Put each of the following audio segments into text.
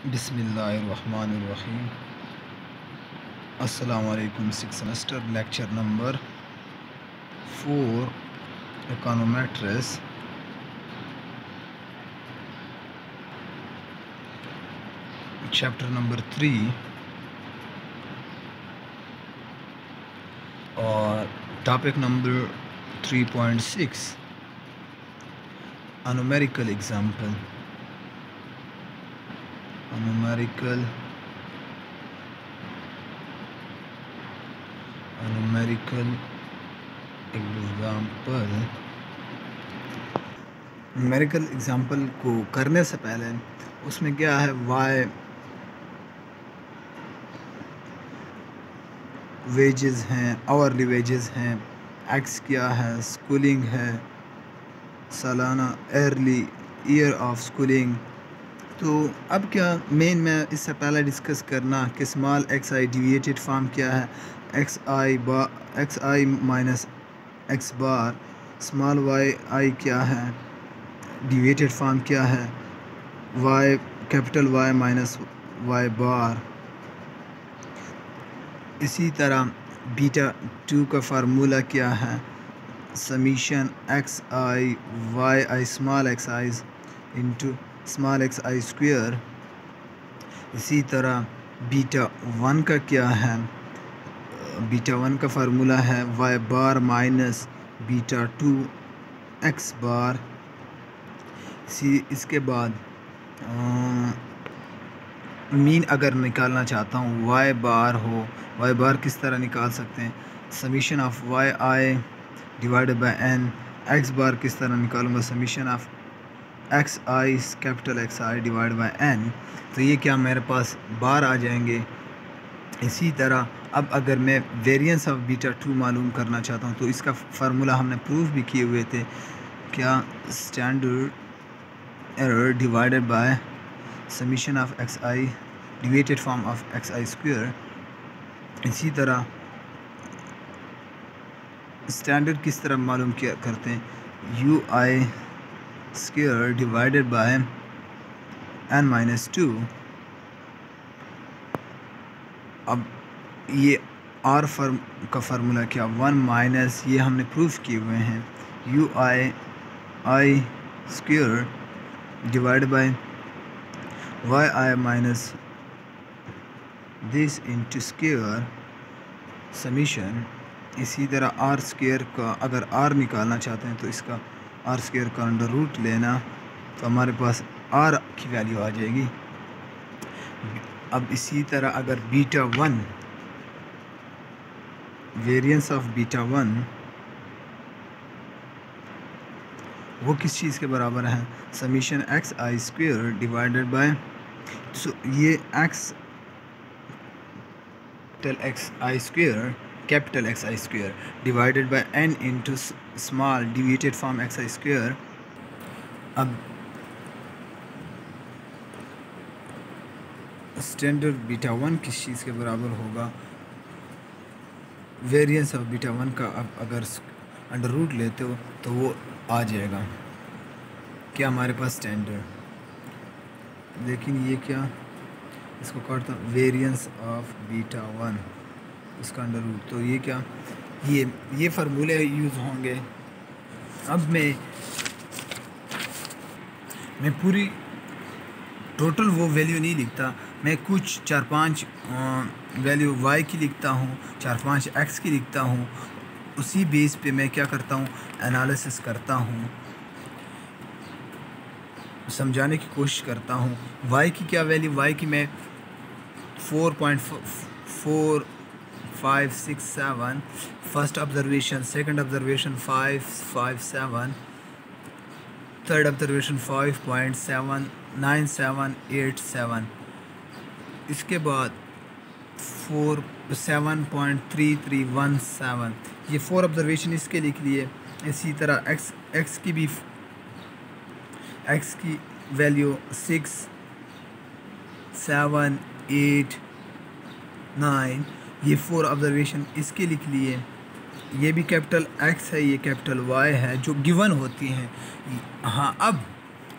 बिस्मिल्लाहिर्रहमानिर्रहीम। अस्सलाम वालेकुम। Six semester lecture number 4 econometrics chapter number 3 और topic number 3.6 numerical example. Numerical example को करने से पहले उसमें क्या है, वाई वेजेस हैं, आवरली वेजेस हैं, एक्स क्या है, स्कूलिंग है, सालाना एयरली ईयर ऑफ स्कूलिंग। तो अब क्या मेन में इससे पहले डिस्कस करना कि स्मॉल एक्स आई डिविएटेड फॉर्म क्या है, x I minus x bar, small y i क्या है, डिविएटेड फॉर्म क्या है, y capital y minus Y bar. इसी तरह बीटा 2 का फार्मूला क्या है, summation x I Y i small x i into small x i square. इसी तरह बीटा 1 का क्या है, बीटा 1 का फार्मूला है वाई बार माइनस बीटा 2 एक्स बार। इसके बाद मीन अगर निकालना चाहता हूँ वाई बार हो, वाई बार किस तरह निकाल सकते हैं, summation of y I divided by n. X bar किस तरह निकालूंगा, summation of x i capital x I divide by n. तो ये क्या मेरे पास बार आ जाएंगे। इसी तरह अब अगर मैं वेरिएंस ऑफ बीटा 2 मालूम करना चाहता हूँ तो इसका फार्मूला हमने प्रूफ भी किए हुए थे, क्या, standard error divided by summation of x I deviated form of x I square. इसी तरह स्टैंडर्ड किस तरह मालूम किया करते हैं, U I square divided by N minus 2। अब ये आर फॉर्म का फार्मूला क्या, 1 माइनस, ये हमने प्रूफ किए हुए हैं, U I square divide by Y I minus this into square summation. इसी तरह आर स्क्वायर का अगर आर निकालना चाहते हैं तो इसका आर स्क्वायर का अंडर रूट लेना, तो हमारे पास आर की वैल्यू आ जाएगी। अब इसी तरह अगर बीटा 1, वेरिएंस ऑफ बीटा 1 वो किस चीज़ के बराबर है, summation x I square divided by, ये x x I square capital x I square divided by n into small deviated form x I square. अब स्टैंडर्ड बीटा 1 किस चीज़ के बराबर होगा, वेरिएंस ऑफ बीटा 1 का अब अगर अंडर रूट लेते हो तो वो आ जाएगा, क्या हमारे पास स्टैंडर्ड, लेकिन ये क्या, इसको काटता हूँ, वेरिएंस ऑफ बीटा 1 इसका अंडर रूट, तो ये क्या, ये फार्मूले यूज़ होंगे। अब मैं पूरी टोटल वो वैल्यू नहीं लिखता, मैं कुछ 4-5 वैल्यू y की लिखता हूँ, 4-5 x की लिखता हूँ, उसी बेस पे मैं क्या करता हूँ, एनालिसिस करता हूँ, समझाने की कोशिश करता हूँ। y की क्या वैल्यू, y की मैं 4.4 5 6 7, first observation, second observation 5 5 7, third observation 5.7 9 7 8 7, इसके बाद 7.3317, ये 4 ऑब्जर्वेशन इसके लिख लिए। इसी तरह x की भी x की वैल्यू 6 7 8 9, ये 4 ऑब्जर्वेशन इसके लिख लिए। ये भी कैपिटल x है, ये कैपिटल y है जो गिवन होती हैं। हाँ, अब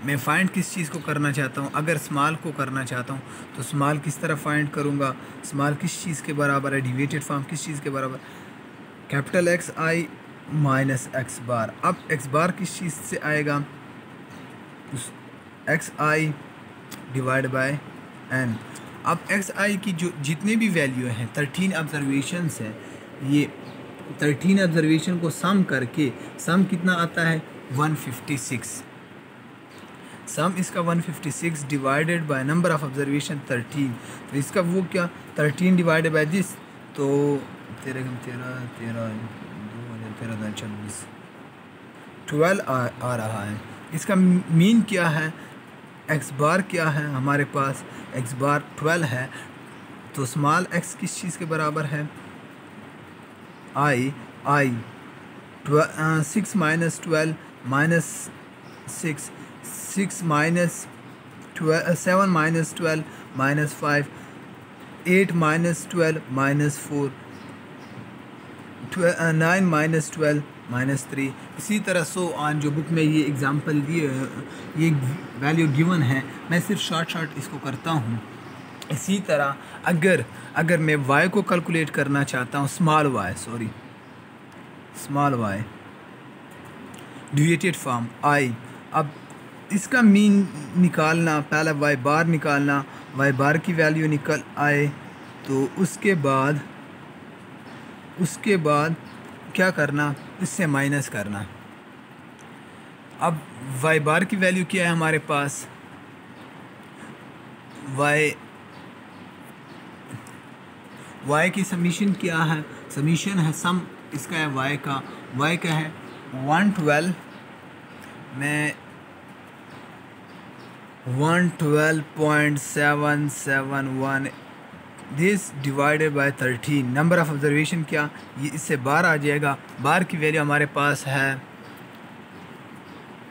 मैं फाइंड किस चीज़ को करना चाहता हूँ। अगर स्मॉल को करना चाहता हूँ तो स्मॉल किस तरह फाइंड करूँगा, स्मॉल किस चीज़ के बराबर है, डिविएटेड फॉर्म किस चीज़ के बराबर, कैपिटल एक्स आई माइनस एक्स बार। अब एक्स बार किस चीज़ से आएगा, X I divide by N. अब एक्स आई की जो जितने भी वैल्यू हैं 13 ऑब्जर्वेशंस हैं, ये 13 ऑब्जर्वेशन को सम करके सम कितना आता है 156। सम इसका 156 divided by number of observation 13, तो इसका वो क्या 13 डिवाइडेड बाय दिस, तो 12 आ रहा है। इसका मीन क्या है, एक्स बार क्या है हमारे पास, एक्स बार 12 है, तो स्मॉल एक्स किस चीज़ के बराबर है, आई 6 minus 12 minus 6, 6 minus 12 7 minus 12 minus 5, 8 minus 12 minus 4, 9 minus 12 minus 3। इसी तरह सो ऑन। जो बुक में ये एग्ज़ाम्पल दिए, ये वैल्यू गिवन है, मैं सिर्फ शॉर्ट इसको करता हूँ। इसी तरह अगर मैं y को कैलकुलेट करना चाहता हूँ, small y deviated form i, अब इसका मीन निकालना, पहला y बार निकालना, y बार की वैल्यू निकल आए तो उसके बाद क्या करना, इससे माइनस करना। अब y बार की वैल्यू क्या है हमारे पास, y की समीशन क्या है, समीशन है सम इसका है y का है 112, मैं 112.771 this divided by 13। Number of observation क्या, ये इससे बार आ जाएगा, बार की वैल्यू हमारे पास है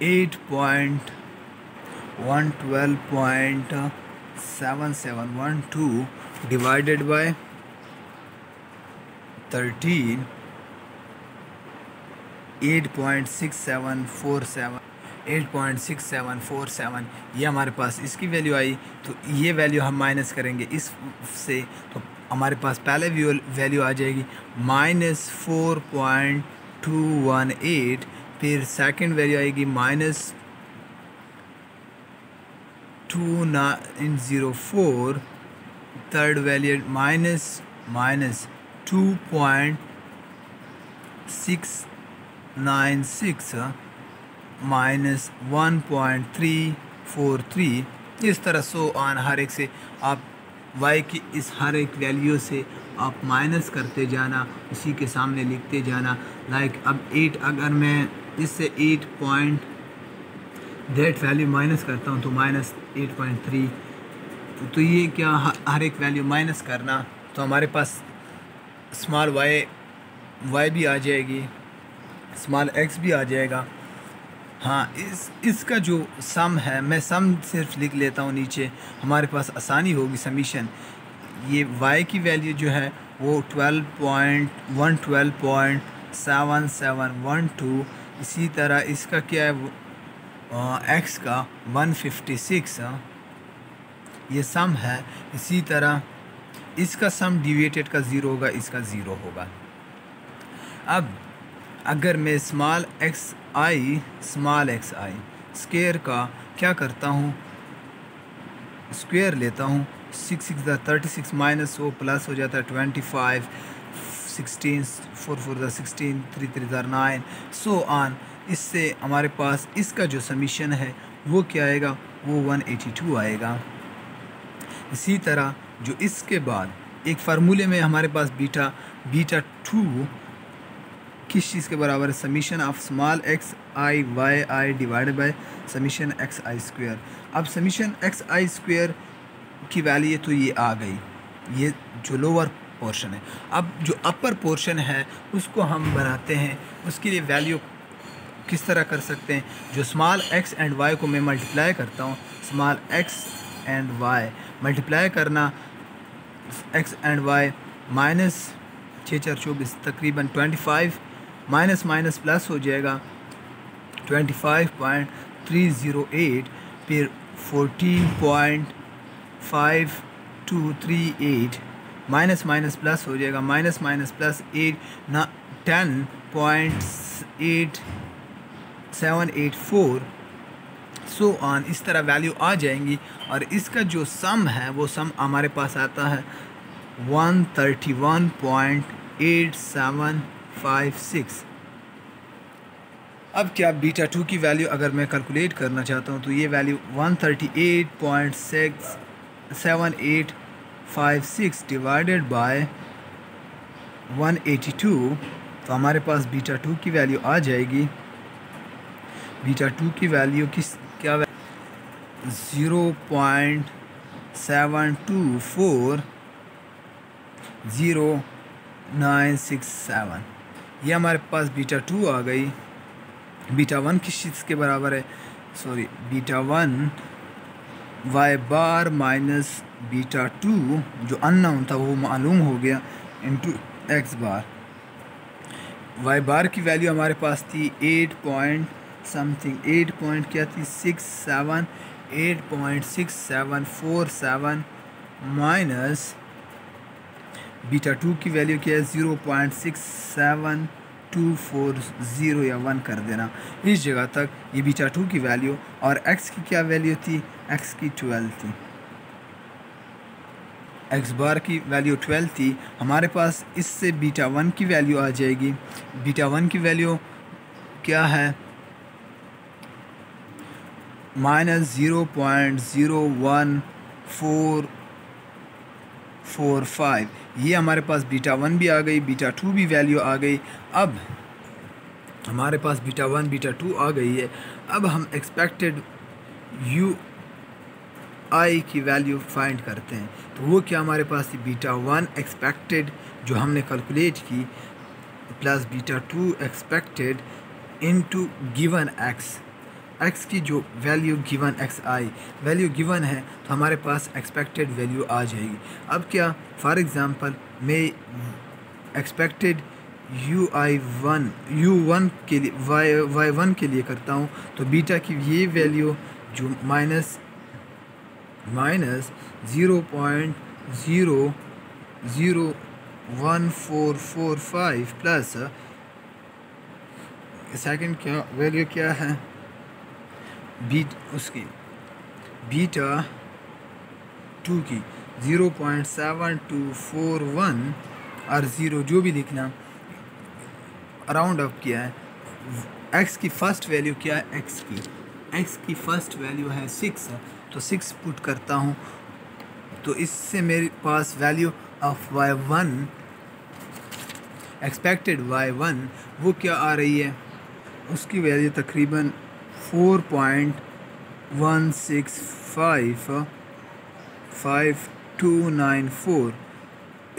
8.112.7712 डिवाइडेड बाय 13, 8.6747 ये हमारे पास इसकी वैल्यू आई। तो ये वैल्यू हम माइनस करेंगे इससे, तो हमारे पास पहले वैल्यू आ जाएगी -4.218, फिर सेकंड वैल्यू आएगी -2904, थर्ड वैल्यू -2.696 -1.343। इस तरह सो ऑन। हर एक से आप y की इस हर एक वैल्यू से आप माइनस करते जाना, उसी के सामने लिखते जाना। लाइक अब 8, अगर मैं इससे 8 पॉइंट डेट वैल्यू माइनस करता हूँ तो -8.3, तो ये क्या हर एक वैल्यू माइनस करना, तो हमारे पास स्मॉल y भी आ जाएगी, स्मॉल x भी आ जाएगा। हाँ, इसका जो सम है, मैं सम सिर्फ लिख लेता हूँ नीचे, हमारे पास आसानी होगी समीशन। ये y की वैल्यू जो है वो 112.7712, इसी तरह इसका क्या है x का 156, ये सम है। इसी तरह इसका सम डिविएटेड का 0 होगा, इसका 0 होगा। अब अगर मैं स्मॉल एक्स आई स्क्वायर का क्या करता हूँ, स्क्वायर लेता हूँ, 6 6 36 माइनस वो प्लस हो जाता है 25, 16 4 4 16, 3 3 9 सो ऑन। इससे हमारे पास इसका जो समीशन है वो क्या आएगा, वो 182 आएगा। इसी तरह जो इसके बाद एक फार्मूले में हमारे पास बीटा 2 किस चीज़ के बराबर है, summation of small x I Y I divided by summation x I square. अब समीशन एक्स आई स्क्वायर की वैल्यू तो ये आ गई, ये जो लोअर पोर्शन है। अब जो अपर पोर्शन है उसको हम बनाते हैं, उसके लिए वैल्यू किस तरह कर सकते हैं, जो स्मॉल एक्स एंड वाई को मैं मल्टीप्लाई करता हूँ, small X and Y multiply करना, एक्स एंड वाई माइनस 6 4 24 तकरीबन 25, माइनस माइनस प्लस हो जाएगा 25.308 फिर 14.5238 माइनस माइनस प्लस हो जाएगा, minus minus plus 10.8784 so on, इस तरह वैल्यू आ जाएंगी। और इसका जो सम है वो सम हमारे पास आता है 131.8756। अब क्या बीटा 2 की वैल्यू अगर मैं कैलकुलेट करना चाहता हूँ तो ये वैल्यू 138.7856 डिवाइडेड बाय 182, तो हमारे पास बीटा 2 की वैल्यू आ जाएगी। बीटा 2 की वैल्यू क्या 0.72400967, ये हमारे पास बीटा 2 आ गई। बीटा 1 किस चीज़ के बराबर है, सॉरी बीटा 1 वाई बार माइनस बीटा 2 जो अननोन था वो मालूम हो गया इंटू एक्स बार। वाई बार की वैल्यू हमारे पास थी 8 पॉइंट क्या थी 8.6747 माइनस बीटा 2 की वैल्यू क्या है 0.67240 या 1 कर देना इस जगह तक, ये बीटा 2 की वैल्यू। और एक्स की क्या वैल्यू थी, एक्स की 12 थी, एक्स बार की वैल्यू 12 थी हमारे पास। इससे बीटा 1 की वैल्यू आ जाएगी। बीटा 1 की वैल्यू क्या है माइनस 0.01445, ये हमारे पास बीटा 1 भी आ गई, बीटा 2 भी वैल्यू आ गई। अब हमारे पास बीटा 1 बीटा 2 आ गई है। अब हम एक्सपेक्टेड यू आई की वैल्यू फाइंड करते हैं, तो वो क्या हमारे पास थी बीटा 1 एक्सपेक्टेड जो हमने कैलकुलेट की plus beta 2 expected into given x, x की जो value given x I value given है तो हमारे पास एक्सपेक्टेड वैल्यू आ जाएगी। अब क्या फॉर एग्ज़ाम्पल मैं एक्सपेक्टेड यू वन के लिए वाई वन के लिए करता हूँ, तो बीटा की ये वैल्यू जो माइनस 0.00145 प्लस सेकंड क्या वैल्यू क्या है उसकी बीटा 2 की 0.7241 और 0 जो भी लिखना राउंड अप किया है। एक्स की फ़र्स्ट वैल्यू क्या है, एक्स की फ़र्स्ट वैल्यू है 6, तो 6 पुट करता हूँ, तो इससे मेरे पास value of y1 expected y1 वो क्या आ रही है, उसकी वैल्यू तकरीबन 4.1655294।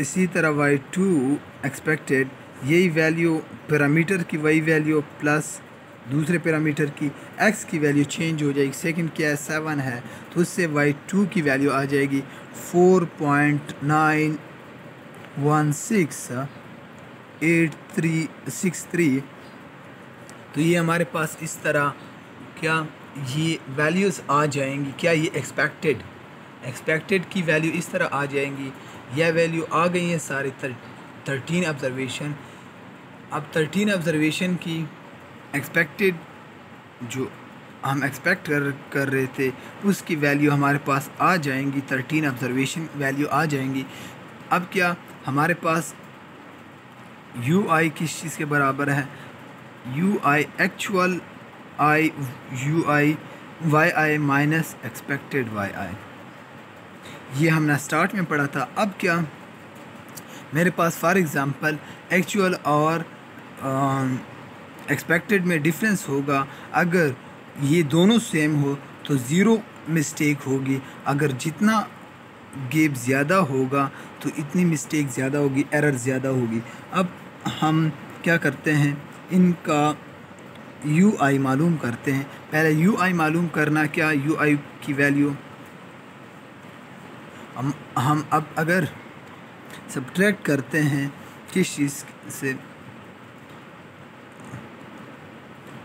इसी तरह y2 एक्सपेक्टेड यही वैल्यू पैरामीटर की वही वैल्यू प्लस दूसरे पैरामीटर की x की वैल्यू चेंज हो जाएगी। सेकंड क्या है 7 है, तो उससे y2 की वैल्यू आ जाएगी 4.9168363। तो ये हमारे पास इस तरह क्या ये वैल्यूज़ आ जाएंगी। क्या ये एक्सपेक्टेड की वैल्यू इस तरह आ जाएंगी। यह वैल्यू आ गई है सारे 13 ऑब्ज़र्वेशन। अब 13 ऑब्ज़र्वेशन की एक्सपेक्टेड जो हम एक्सपेक्ट कर रहे थे उसकी वैल्यू हमारे पास आ जाएंगी, 13 ऑब्ज़र्वेशन वैल्यू आ जाएंगी। अब क्या हमारे पास यू आई किस चीज़ के बराबर है, u i actual i u i Y I minus expected y i, ये हमने स्टार्ट में पढ़ा था। अब क्या मेरे पास फॉर एग्ज़ाम्पल एक्चुअल और एक्सपेक्टेड में डिफरेंस होगा। अगर ये दोनों सेम हो तो ज़ीरो मिस्टेक होगी, अगर जितना गैप ज़्यादा होगा तो इतनी मिस्टेक ज़्यादा होगी, एरर ज़्यादा होगी। अब हम क्या करते हैं, इनका यू आई मालूम करते हैं। पहले यू आई मालूम करना, क्या यू आई की वैल्यू हम अब अगर सब्ट्रैक्ट करते हैं किस चीज़ से,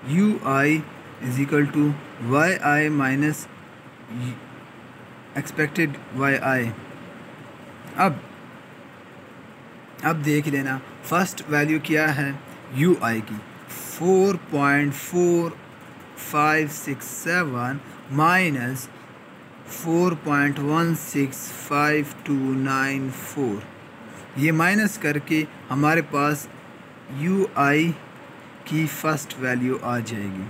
u i is equal to y I minus expected y i. अब देख लेना फर्स्ट वैल्यू क्या है यू आई की 4.4567 माइनस 4.165294, ये माइनस करके हमारे पास यू आई की फ़र्स्ट वैल्यू आ जाएगी,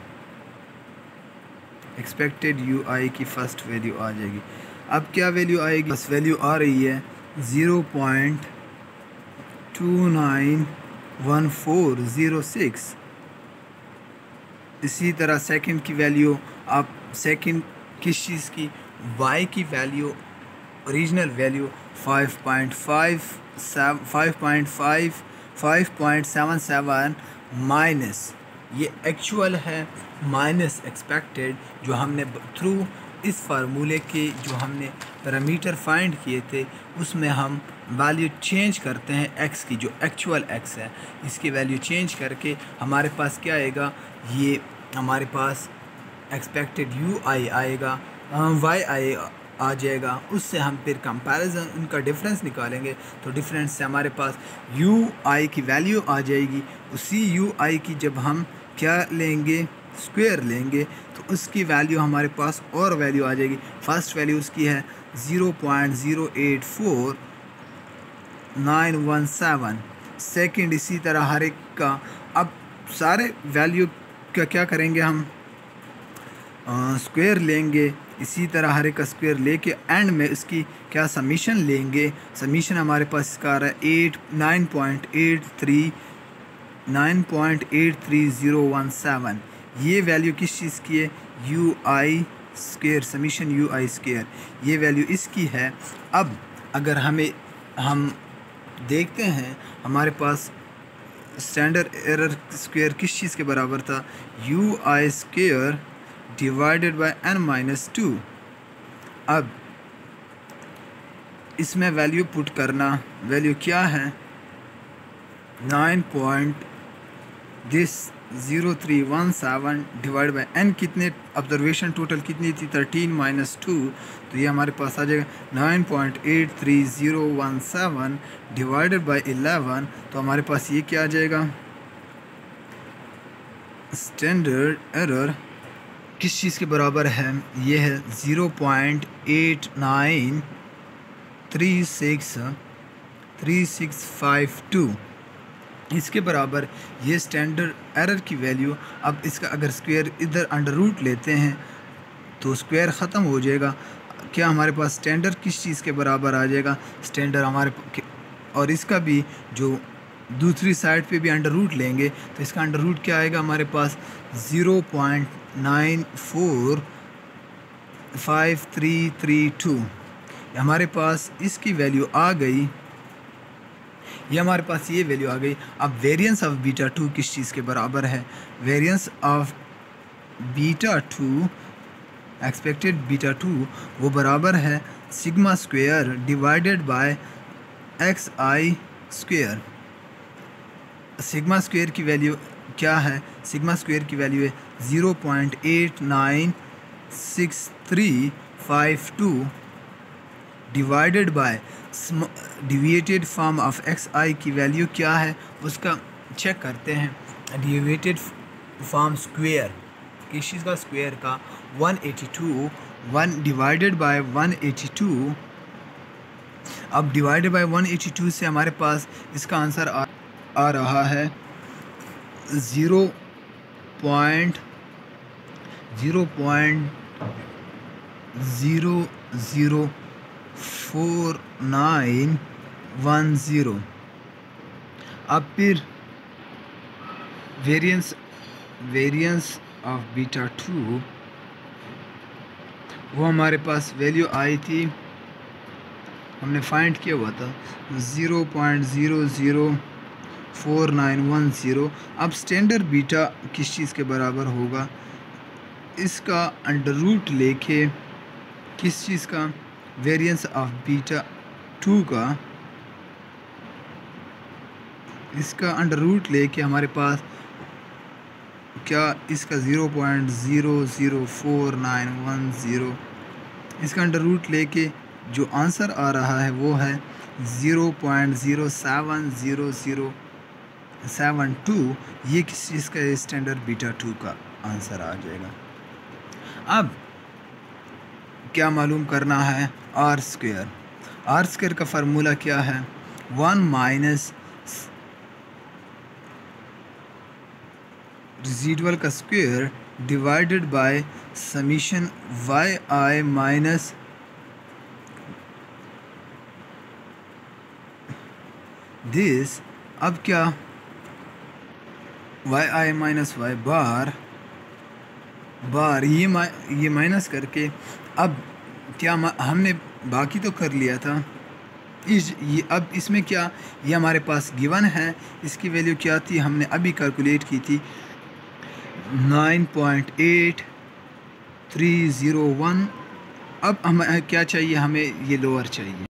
एक्सपेक्टेड यू आई की फ़र्स्ट वैल्यू आ जाएगी। अब क्या वैल्यू आएगी, बस वैल्यू आ रही है 0.291406। इसी तरह सेकंड की वैल्यू, आप सेकंड किस चीज़ की, y की वैल्यू ओरिजिनल वैल्यू 5.77 माइनस ये एक्चुअल है माइनस एक्सपेक्टेड, जो हमने थ्रू इस फार्मूले के जो हमने पैरामीटर फाइंड किए थे उसमें हम वैल्यू चेंज करते हैं x की, जो एक्चुअल x है इसकी वैल्यू चेंज करके हमारे पास क्या आएगा, ये हमारे पास एक्सपेक्टेड यू आई आएगा, वाई आई आ जाएगा। उससे हम फिर कंपैरिजन उनका डिफरेंस निकालेंगे तो डिफरेंस से हमारे पास यू आई की वैल्यू आ जाएगी। उसी यू आई की जब हम क्या लेंगे, स्क्वायर लेंगे, तो उसकी वैल्यू हमारे पास और वैल्यू आ जाएगी। फर्स्ट वैल्यू उसकी है 0.084917, सेकंड इसी तरह हर एक का। अब सारे वैल्यू का क्या करेंगे, हम स्क्वायर लेंगे, इसी तरह हर एक का स्क्वायर लेके एंड में इसकी क्या समीशन लेंगे। समीशन हमारे पास इसका आ रहा है 9.83017। ये वैल्यू किस चीज़ की है, u I square, summation U I square, ये वैल्यू इसकी है। अब अगर हम देखते हैं हमारे पास स्टैंडर्ड एरर स्क्वायर किस चीज़ के बराबर था, you I square divided bye n-2। अब इसमें वैल्यू पुट करना, वैल्यू क्या है 9.0317 डिवाइड बाय n, कितने ऑब्जर्वेशन टोटल कितनी थी 13 - 2, तो ये हमारे पास आ जाएगा 9.83017 डिवाइडेड बाय 11, तो हमारे पास ये क्या आ जाएगा, स्टैंडर्ड एरर किस चीज़ के बराबर है, ये है 0.893652, इसके बराबर ये स्टैंडर्ड एरर की वैल्यू। अब इसका अगर स्क्वायर इधर अंडर रूट लेते हैं तो स्क्वायर ख़त्म हो जाएगा। क्या हमारे पास स्टैंडर्ड किस चीज़ के बराबर आ जाएगा, स्टैंडर्ड हमारे, और इसका भी जो दूसरी साइड पे भी अंडर रूट लेंगे तो इसका अंडर रूट क्या आएगा हमारे पास 0.945332। हमारे पास इसकी वैल्यू आ गई, ये हमारे पास ये वैल्यू आ गई। अब वेरिएंस ऑफ बीटा 2 किस चीज़ के बराबर है, variance of beta 2, expected beta 2, वो बराबर है sigma square divided by x I square. Sigma square की वैल्यू क्या है, सिग्मा स्क्वायर की वैल्यू है 0.896352 divided by deviated form of x आई की वैल्यू क्या है, उसका चेक करते हैं। डिविएटेड फॉर्म स्क्वायर किस चीज़ का, स्क्वायर का 182, 1 डिवाइडेड बाय 182। अब डिवाइडेड बाय 182 से हमारे पास इसका आंसर आ रहा है 0.004910। अब फिर वेरिएंस ऑफ बीटा 2, वो हमारे पास वैल्यू आई थी, हमने फाइंड किया हुआ था 0.004910। अब स्टैंडर्ड बीटा किस चीज़ के बराबर होगा, इसका अंडर रूट लेके किस चीज़ का, वेरिएंस ऑफ बीटा 2 का, इसका अंडर रूट लेके हमारे पास क्या, इसका 0.00491 इसका अंडर रूट लेके जो आंसर आ रहा है वो है 0.0700072। ये किस चीज़ का स्टैंडर्ड बीटा 2 का आंसर आ जाएगा। अब क्या मालूम करना है, आर स्क्वायर। आर स्क्वायर का फार्मूला क्या है, 1 माइनस रेसिडुअल का square divided by summation Y I minus this. अब क्या, वाई आई माइनस वाई बार ये माइनस करके, अब क्या हमने बाकी तो कर लिया था। अब इसमें क्या, ये हमारे पास गिवन है, इसकी वैल्यू क्या थी, हमने अभी कैलकुलेट की थी 9.8301। अब हमें क्या चाहिए, हमें ये लोअर चाहिए।